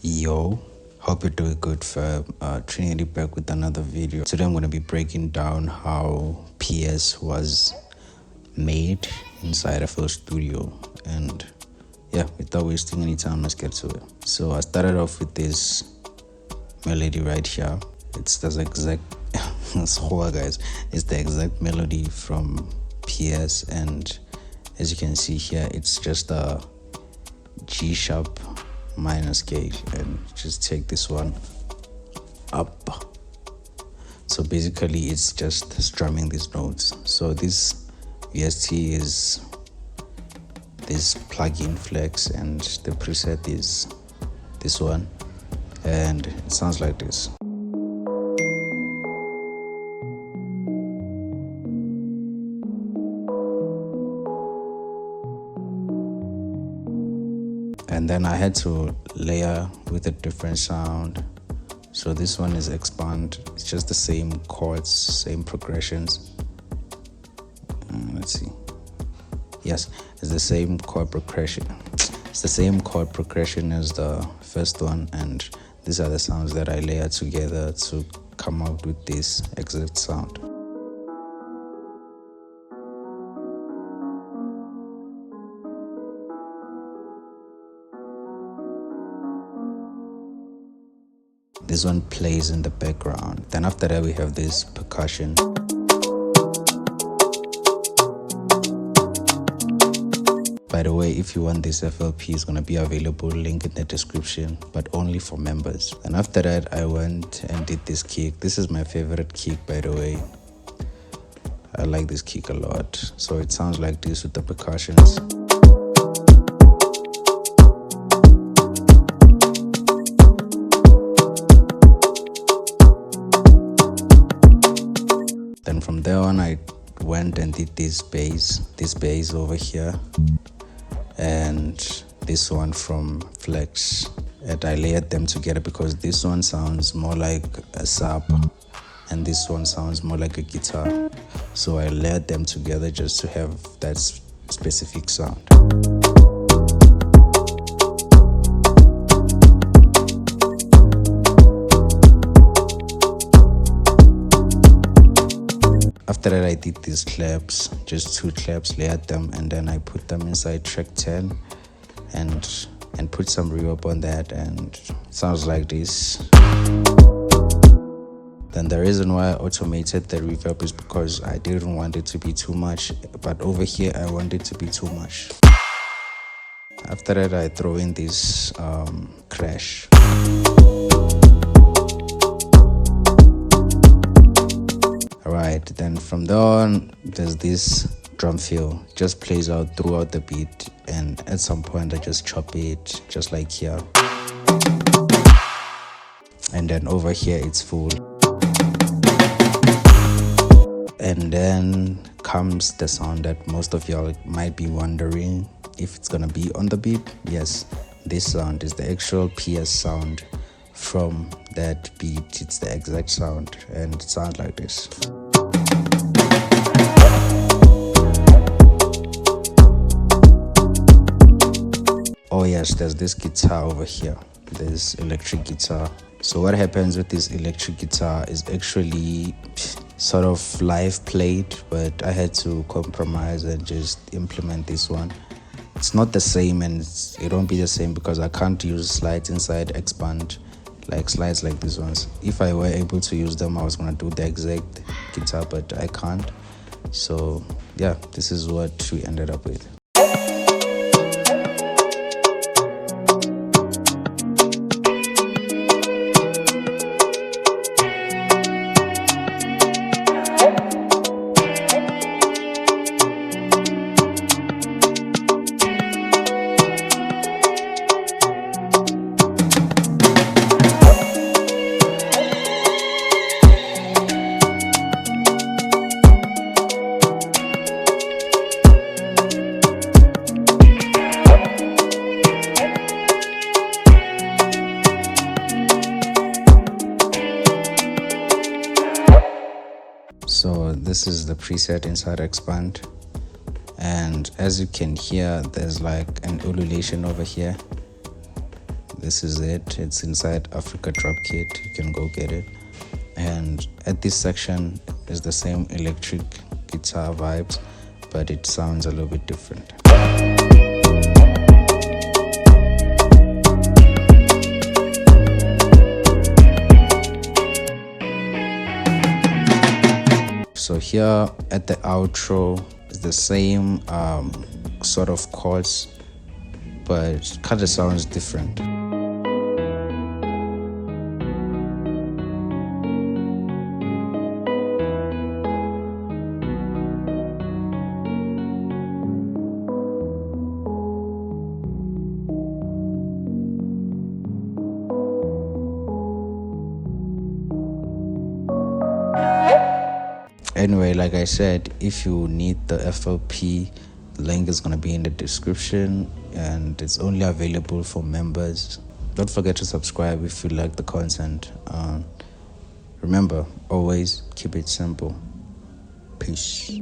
Yo, hope you're doing good, fam. Trinity back with another video. Today I'm going to be breaking down how PS was made inside FL Studio. And yeah, without wasting any time, let's get to it. So I started off with this melody right here. It's the exact guys, it's the exact melody from PS, and as you can see here, it's just a G sharp minor scale, and just take this one up. So basically it's just strumming these notes. So this VST is this plugin Flex, and the preset is this one, and it sounds like this. And then I had to layer with a different sound. So this one is expand. It's just the same chords, same progressions. Let's see. Yes, it's the same chord progression. It's the same chord progression as the first one, and these are the sounds that I layered together to come out with this exact sound. This one plays in the background. Then after that we have this percussion. By the way, if you want this FLP, it's gonna be available, link in the description, but only for members. And after that I went and did this kick. This is my favorite kick, by the way. I like this kick a lot. So it sounds like this with the percussions. Then from there on, I went and did this bass over here, and this one from Flex, and I layered them together because this one sounds more like a sub and this one sounds more like a guitar. So I layered them together just to have that specific sound. After that, I did these claps, just 2 claps, layered them, and then I put them inside track 10 and put some reverb on that, and it sounds like this. Then the reason why I automated the reverb is because I didn't want it to be too much, but over here I want it to be too much. After that, I throw in this crash. Alright, then from there on, there's this drum fill, just plays out throughout the beat, and at some point I just chop it, just like here. And then over here it's full. And then comes the sound that most of y'all might be wondering if it's gonna be on the beat. Yes, this sound is the actual PS sound from that beat. It's the exact sound, and it sounds like this. Oh yes, there's this guitar over here, this electric guitar. So what happens with this electric guitar is actually sort of live played, but I had to compromise and just implement this one. It's not the same, and it won't be the same because I can't use slides inside expand, like slides like these ones. If I were able to use them, I was gonna do the exact guitar, but I can't. So yeah, this is what we ended up with. So this is the preset inside expand, and as you can hear, there's like an ululation over here. this is it. It's inside Africa Drumkit. You can go get it. And at this section is the same electric guitar vibes, but it sounds a little bit different. So here at the outro is the same sort of chords, but it kind of sounds different. Anyway, like I said, if you need the FLP, the link is going to be in the description, and it's only available for members. Don't forget to subscribe if you like the content. Remember, always keep it simple. Peace.